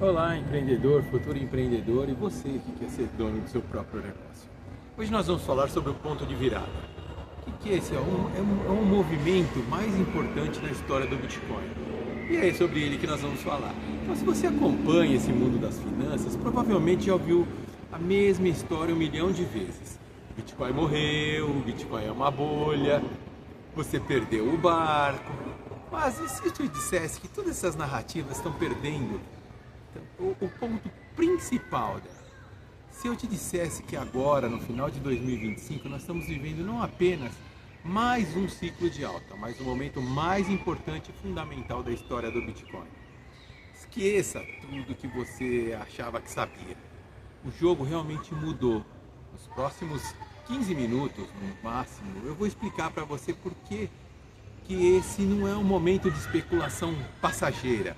Olá, empreendedor, futuro empreendedor e você que quer ser dono do seu próprio negócio. Hoje nós vamos falar sobre o ponto de virada. O que é esse? É um movimento mais importante na história do Bitcoin. E é sobre ele que nós vamos falar. Então, se você acompanha esse mundo das finanças, provavelmente já ouviu a mesma história 1 milhão de vezes. Bitcoin morreu, Bitcoin é uma bolha, você perdeu o barco. Mas e se eu te dissesse que todas essas narrativas estão perdendo o ponto principal dela? Se eu te dissesse que agora, no final de 2025, nós estamos vivendo não apenas mais um ciclo de alta, mas o momento mais importante e fundamental da história do Bitcoin. Esqueça tudo que você achava que sabia. O jogo realmente mudou. Nos próximos 15 minutos, no máximo, eu vou explicar para você por que esse não é um momento de especulação passageira.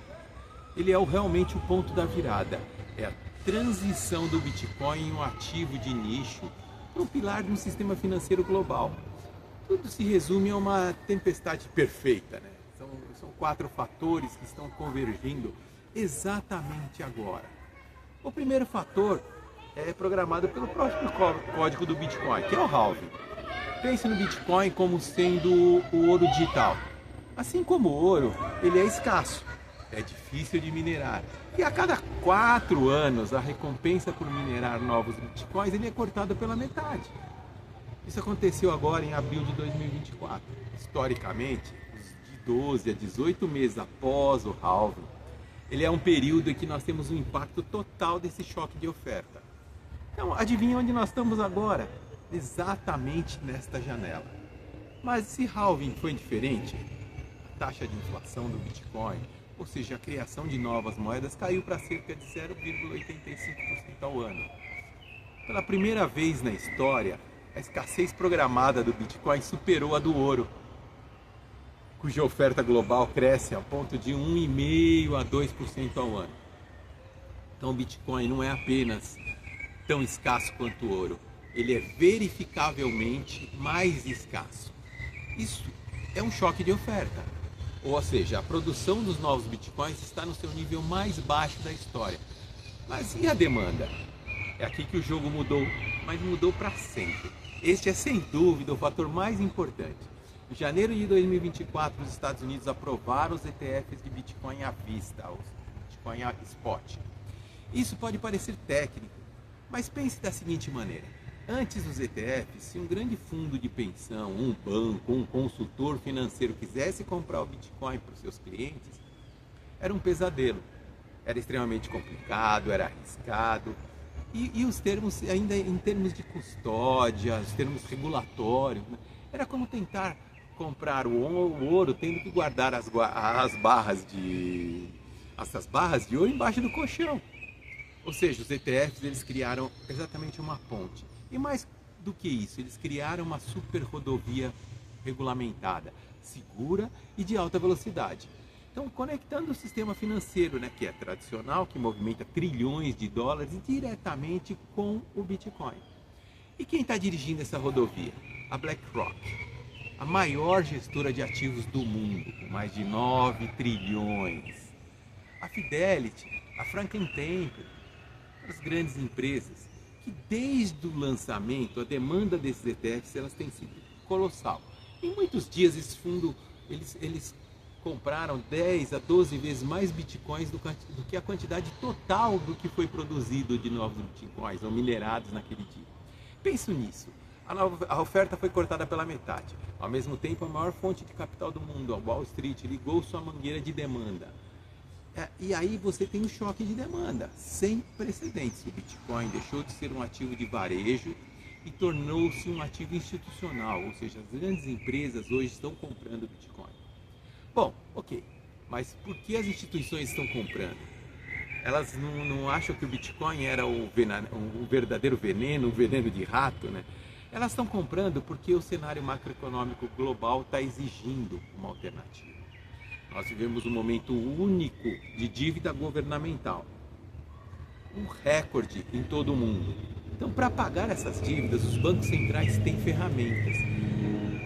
Ele é realmente o ponto da virada. É a transição do Bitcoin em um ativo de nicho para um pilar de um sistema financeiro global. Tudo se resume a uma tempestade perfeita, né? São 4 fatores que estão convergindo exatamente agora. O primeiro fator é programado pelo próprio código do Bitcoin, que é o halving. Pense no Bitcoin como sendo o ouro digital. Assim como o ouro, ele é escasso. É difícil de minerar. E a cada 4 anos, a recompensa por minerar novos bitcoins ele é cortada pela metade. Isso aconteceu agora em abril de 2024. Historicamente, de 12 a 18 meses após o halving, ele é um período em que nós temos um impacto total desse choque de oferta. Então, adivinha onde nós estamos agora? Exatamente nesta janela. Mas esse halving foi diferente? A taxa de inflação do Bitcoin, ou seja, a criação de novas moedas, caiu para cerca de 0,85% ao ano. Pela primeira vez na história, a escassez programada do Bitcoin superou a do ouro, cuja oferta global cresce a ponto de 1,5% a 2% ao ano. Então o Bitcoin não é apenas tão escasso quanto o ouro, ele é verificavelmente mais escasso. Isso é um choque de oferta. Ou seja, a produção dos novos bitcoins está no seu nível mais baixo da história. Mas e a demanda? É aqui que o jogo mudou, mas mudou para sempre. Este é sem dúvida o fator mais importante. Em janeiro de 2024, os Estados Unidos aprovaram os ETFs de Bitcoin à vista, os Bitcoin Spot. Isso pode parecer técnico, mas pense da seguinte maneira. Antes dos ETFs, se um grande fundo de pensão, um banco, um consultor financeiro quisesse comprar o Bitcoin para os seus clientes, era um pesadelo. Era extremamente complicado, era arriscado. E os termos, ainda em termos de custódia, os termos regulatórios, né? Era como tentar comprar o ouro tendo que guardar essas barras de ouro embaixo do colchão. Ou seja, os ETFs eles criaram exatamente uma ponte. E mais do que isso, eles criaram uma super rodovia regulamentada, segura e de alta velocidade. Então, conectando o sistema financeiro, né, que é tradicional, que movimenta trilhões de dólares, diretamente com o Bitcoin. E quem está dirigindo essa rodovia? A BlackRock, a maior gestora de ativos do mundo, com mais de 9 trilhões. A Fidelity, a Franklin Templeton, as grandes empresas que desde o lançamento a demanda desses ETFs elas tem sido colossal. Em muitos dias esse fundo eles compraram 10 a 12 vezes mais bitcoins do que a quantidade total do que foi produzido de novos bitcoins ou minerados naquele dia. Pense nisso. A oferta foi cortada pela metade. Ao mesmo tempo, a maior fonte de capital do mundo, a Wall Street, ligou sua mangueira de demanda. E aí você tem um choque de demanda sem precedentes. O Bitcoin deixou de ser um ativo de varejo e tornou-se um ativo institucional, ou seja, as grandes empresas hoje estão comprando Bitcoin. Bom, ok, mas por que as instituições estão comprando? Elas não acham que o Bitcoin era o verdadeiro veneno, o veneno de rato, né? Elas estão comprando porque o cenário macroeconômico global está exigindo uma alternativa. Nós vivemos um momento único de dívida governamental, um recorde em todo o mundo. Então, para pagar essas dívidas, os bancos centrais têm ferramentas,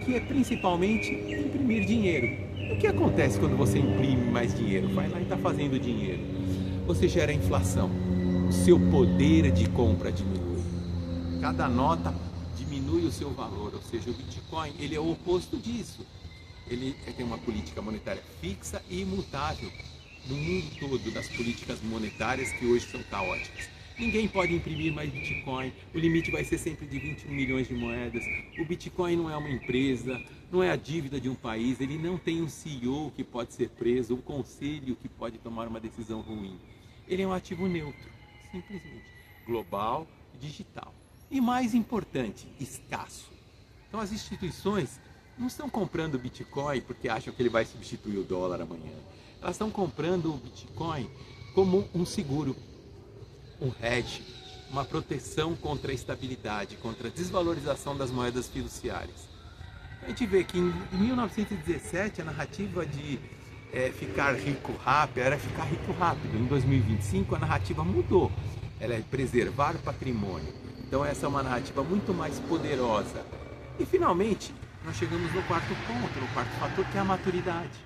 que é principalmente imprimir dinheiro. O que acontece quando você imprime mais dinheiro? Vai lá e está fazendo dinheiro. você gera inflação. O seu poder de compra diminui. Cada nota diminui o seu valor, ou seja, o Bitcoin ele é o oposto disso. Ele tem uma política monetária fixa e imutável no mundo todo das políticas monetárias que hoje são caóticas. Ninguém pode imprimir mais Bitcoin, o limite vai ser sempre de 21 milhões de moedas. O Bitcoin não é uma empresa, não é a dívida de um país, ele não tem um CEO que pode ser preso, um conselho que pode tomar uma decisão ruim. Ele é um ativo neutro, simplesmente, global e digital. E mais importante, escasso. Então as instituições não estão comprando o Bitcoin porque acham que ele vai substituir o dólar amanhã. Elas estão comprando o Bitcoin como um seguro, um hedge, uma proteção contra a instabilidade, contra a desvalorização das moedas fiduciárias. A gente vê que em 1917 a narrativa de ficar rico rápido era ficar rico rápido. Em 2025 a narrativa mudou, ela é preservar o patrimônio. Então essa é uma narrativa muito mais poderosa. E finalmente nós chegamos no quarto ponto, no quarto fator, que é a maturidade,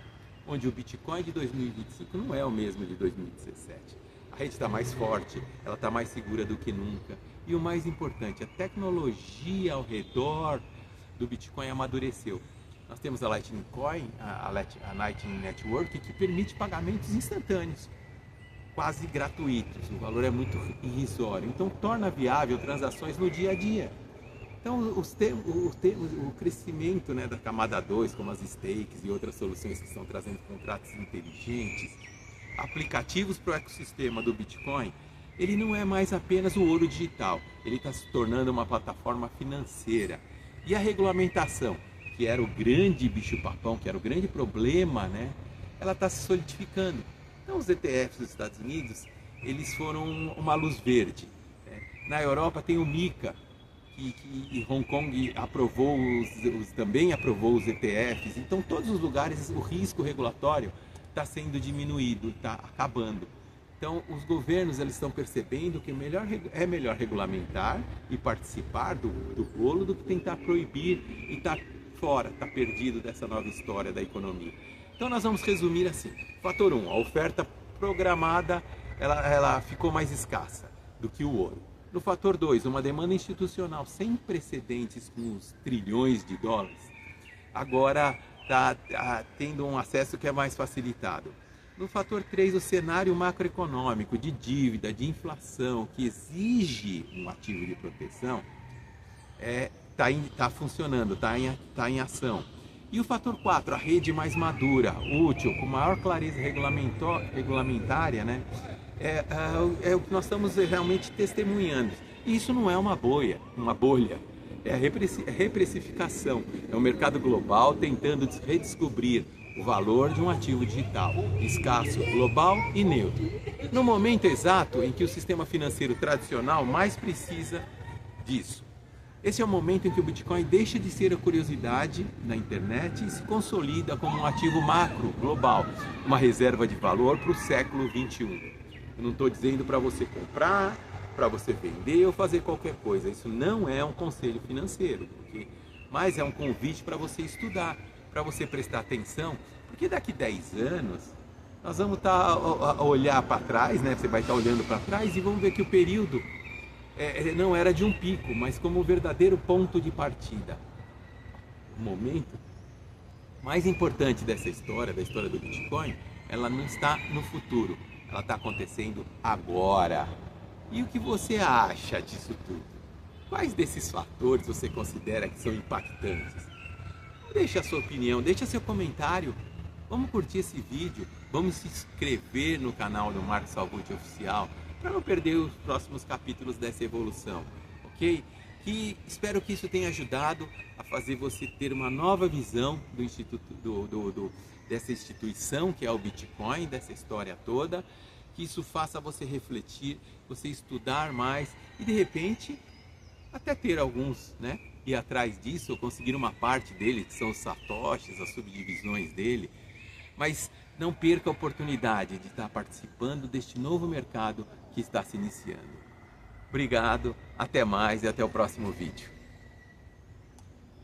onde o Bitcoin de 2025 não é o mesmo de 2017. A rede está mais forte, ela está mais segura do que nunca. E o mais importante, a tecnologia ao redor do Bitcoin amadureceu. Nós temos a Lightning Coin, a Lightning Network, que permite pagamentos instantâneos, quase gratuitos. O valor é muito irrisório, então torna viável transações no dia a dia. Então, o crescimento, né, da camada 2, como as stakes e outras soluções que estão trazendo contratos inteligentes, aplicativos para o ecossistema do Bitcoin, ele não é mais apenas o ouro digital, ele está se tornando uma plataforma financeira. E a regulamentação, que era o grande bicho-papão, que era o grande problema, né, ela está se solidificando. Então, os ETFs dos Estados Unidos, eles foram uma luz verde. Né? Na Europa tem o MiCA, que Hong Kong aprovou também aprovou os ETFs. Então, todos os lugares o risco regulatório está sendo diminuído, está acabando. Então, os governos eles estão percebendo que é melhor regulamentar e participar do bolo do que tentar proibir e estar fora, estar perdido dessa nova história da economia. Então, nós vamos resumir assim. Fator 1, a oferta programada ela ficou mais escassa do que o ouro. No fator 2, uma demanda institucional sem precedentes com os trilhões de dólares, agora está tendo um acesso que é mais facilitado. No fator 3, o cenário macroeconômico de dívida, de inflação, que exige um ativo de proteção, está funcionando, está em ação. E o fator 4, a rede mais madura, útil, com maior clareza regulamentária, né? É o que nós estamos realmente testemunhando. E isso não é uma bolha, é a reprecificação. É o mercado global tentando redescobrir o valor de um ativo digital, escasso, global e neutro. No momento exato em que o sistema financeiro tradicional mais precisa disso. Esse é o momento em que o Bitcoin deixa de ser a curiosidade na internet e se consolida como um ativo macro, global, uma reserva de valor para o século XXI. Eu não estou dizendo para você comprar, para você vender ou fazer qualquer coisa. Isso não é um conselho financeiro, mas é um convite para você estudar, para você prestar atenção, porque daqui 10 anos nós vamos estar a olhar para trás, né? Você vai estar olhando para trás e vamos ver que o período não era de um pico, mas como um verdadeiro ponto de partida. O momento mais importante dessa história, da história do Bitcoin, ela não está no futuro, ela está acontecendo agora. E o que você acha disso tudo? Quais desses fatores você considera que são impactantes? Deixa a sua opinião, deixa seu comentário. Vamos curtir esse vídeo, vamos se inscrever no canal do Marcos Salvuti Oficial para não perder os próximos capítulos dessa evolução, ok? E espero que isso tenha ajudado a fazer você ter uma nova visão dessa instituição que é o Bitcoin, dessa história toda, que isso faça você refletir, você estudar mais e de repente até ter alguns, né? Ir atrás disso ou conseguir uma parte dele, que são os satoshis, as subdivisões dele, mas não perca a oportunidade de estar participando deste novo mercado que está se iniciando. Obrigado, até mais e até o próximo vídeo.